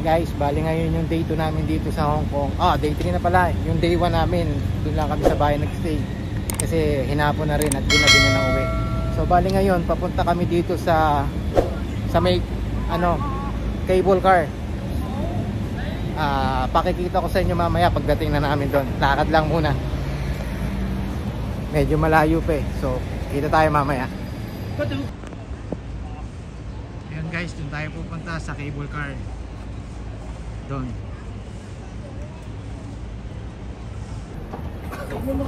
Guys, bali ngayon yung day 2 namin dito sa Hong Kong. Day 3 na pala. Yung day 1 namin, doon lang kami sa bahay nagstay. Kasi hinapon na rin at doon na din na uwi. So bali ngayon, papunta kami dito sa may cable car. Pakikita ko sa inyo mamaya pagdating na namin doon. Lakad lang muna. Medyo malayo pa eh. So, kita tayo mamaya. Ayan guys, doon tayo pupunta sa cable car. Doon.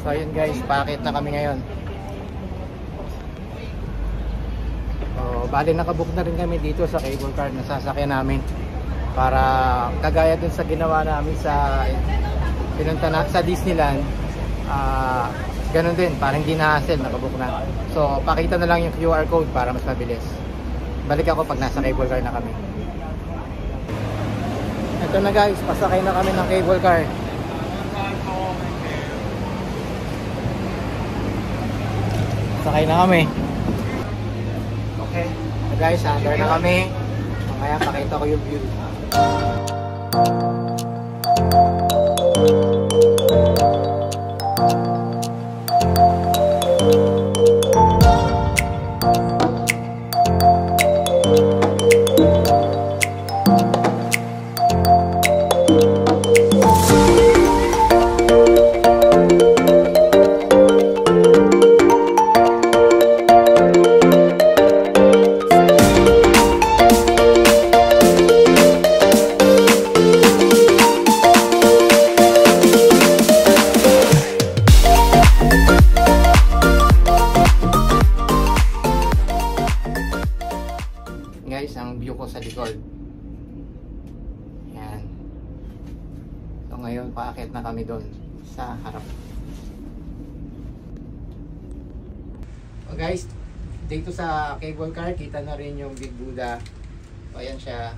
So ayun guys, paakit na kami ngayon. So, bali nakabook na rin kami dito sa cable car na sasakyan namin. Para kagaya dun sa ginawa namin sa pinunta na sa Disneyland, ganun din, parang hindi na hassle, nakabook na. So pakita na lang yung QR code para mas mabilis. Balik ako pag nasa cable car na kami. Ito na guys, pasakay na kami ng cable car. Sakay na kami. Okay, so guys, under na kami. Mamaya pakita ko yung view. Guys, ang view ko sa likod. Yan. So ngayon, paakit na kami doon sa harap. So guys, dito sa cable car, kita na rin yung Big Buddha. So ayan siya.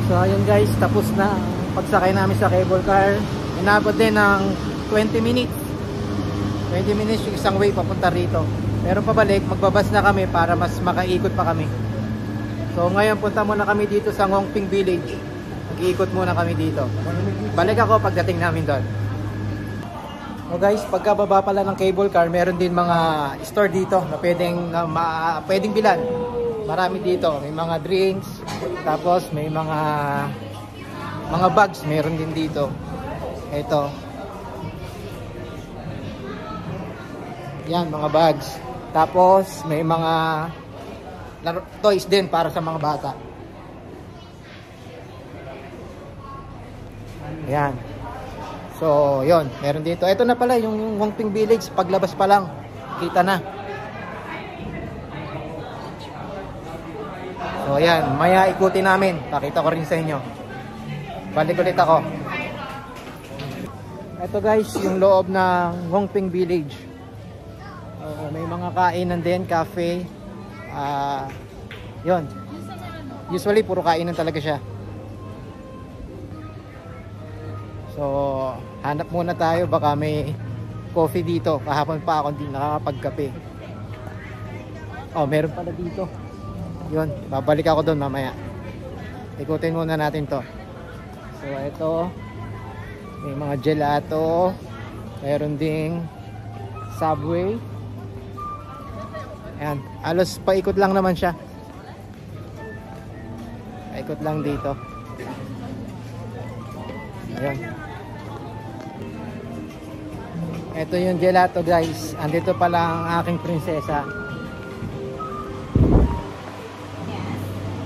So ayun guys, tapos na ang pagsakay namin sa cable car. Inabot din ng 20 minutes. 20 minutes yung isang way papunta rito. Pero pabalik, magbabas na kami para mas makaikot pa kami. So ngayon punta muna kami dito sa Ngongping Village. Mag-iikot muna kami dito. Balik ako pagdating namin doon. So guys, pagkababa pala ng cable car, meron din mga store dito na pwedeng bilan. Marami dito, may mga drinks, tapos may mga bags, meron din dito. Ito. Yan, mga bags. Tapos may mga toys din para sa mga bata. Yan. So, yon, meron dito. Ito na pala yung Ngongping Village, paglabas pa lang, kita na. So ayan, maya ikutin namin. Pakita ko rin sa inyo. Balik ulit ako. Ito guys, yung loob ng Ngongping Village. May mga kainan din, cafe. Yun. Usually puro kainan talaga siya. So hanap muna tayo, baka may coffee dito. Kahapon pa ako hindi nakakapagkape. Meron pala dito. Yun, babalik ako doon mamaya. Ikutin muna natin to. So ito, may mga gelato, meron ding Subway. Ayan, alos paikot lang naman siya. Paikot lang dito. Ayan. Ito yung gelato guys. Andito pala ang aking prinsesa.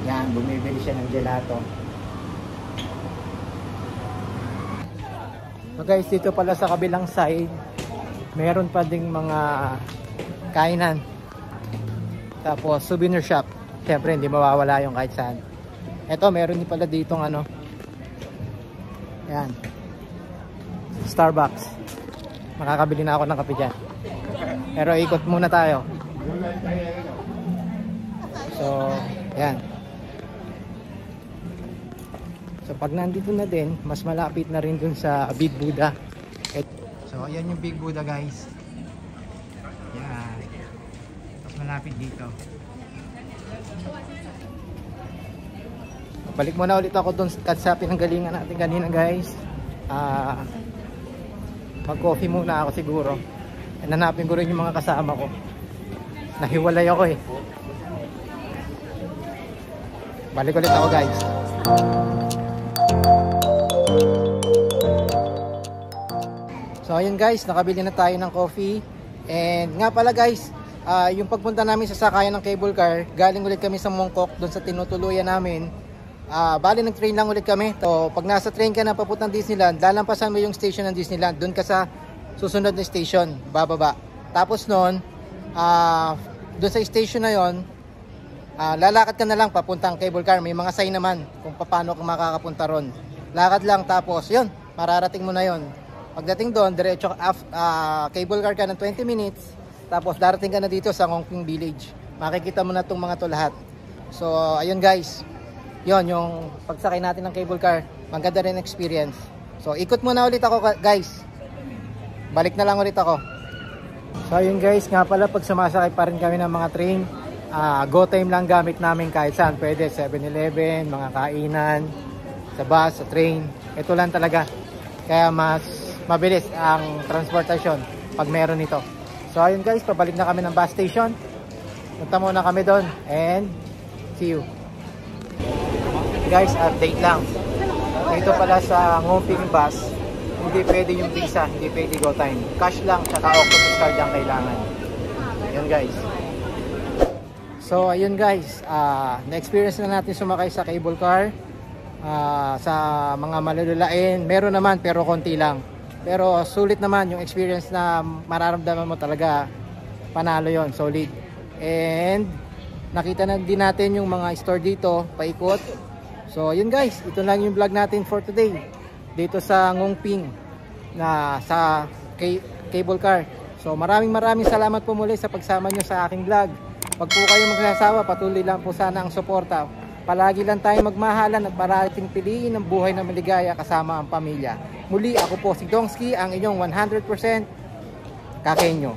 Yan, bumibili siya ng gelato. So guys, dito pala sa kabilang side, meron pa ding mga kainan. Tapos souvenir shop. Siyempre hindi mawawala yung kahit saan. Ito, meron din pala ditong yan, Starbucks. Makakabili na ako ng kape dyan. Pero ikot muna tayo. So, yan. So, pag nandito na din, mas malapit na rin dun sa Big Buddha. So, ayan yung Big Buddha, guys. Yan. Mas malapit dito. Balik muna ulit ako dun sa pinanggalingan natin kanina, guys. Mag-coffee muna ako siguro. And hanapin ko rin yung mga kasama ko. Nahiwalay ako eh. Balik ulit ako, guys. So ayun guys, nakabili na tayo ng coffee. And nga pala guys, yung pagpunta namin sa sakayan ng cable car, galing ulit kami sa Mongkok doon sa tinutuluyan namin. Bali nag-train lang ulit kami. So pag nasa train ka na papuntang Disneyland, lalampasan mo yung station ng Disneyland. Doon ka sa susunod na station, bababa. Tapos noon, doon sa station na yon, lalakad ka na lang papuntang cable car. May mga sign naman kung paano ka makakapunta ron. Lakad lang, tapos yun, mararating mo na yon. Pagdating doon, diretso cable car ka ng 20 minutes. Tapos darating ka na dito sa Ngong Ping Village. Makikita mo na itong mga to lahat. So ayun guys, yon yung pagsakay natin ng cable car. Maganda rin experience. So ikot muna ulit ako guys. Balik na lang ulit ako. So ayun guys, nga pala pag sumasakay pa rin kami ng mga train, go time lang gamit namin kahit saan. Pwede 7-Eleven, mga kainan, sa bus, sa train. Ito lang talaga. Kaya mas mabilis ang transportasyon pag meron ito. So ayun guys, pabalik na kami ng bus station. Punta muna kami doon and see you. Guys, update lang. Ito pala sa Ngong Ping bus, hindi pwede yung visa, hindi pwede go time. Cash lang, tsaka Octopus card ang kailangan. Ayun guys. So ayun guys, na-experience na natin sumakay sa cable car. Sa mga malululain, meron naman pero konti lang. Pero sulit naman yung experience na mararamdaman mo talaga, panalo yon, solid. And nakita na din natin yung mga store dito, paikot. So yun guys, ito lang yung vlog natin for today. Dito sa Ngong Ping na sa cable car. So maraming salamat po muli sa pagsama nyo sa aking vlog. Pag po kayo magsasawa, patuloy lang po sana ang suporta. Palagi lang tayo magmahalan at parating piliin ang buhay na maligaya kasama ang pamilya. Muli, ako po si Dongski, ang inyong 100% kakenyo.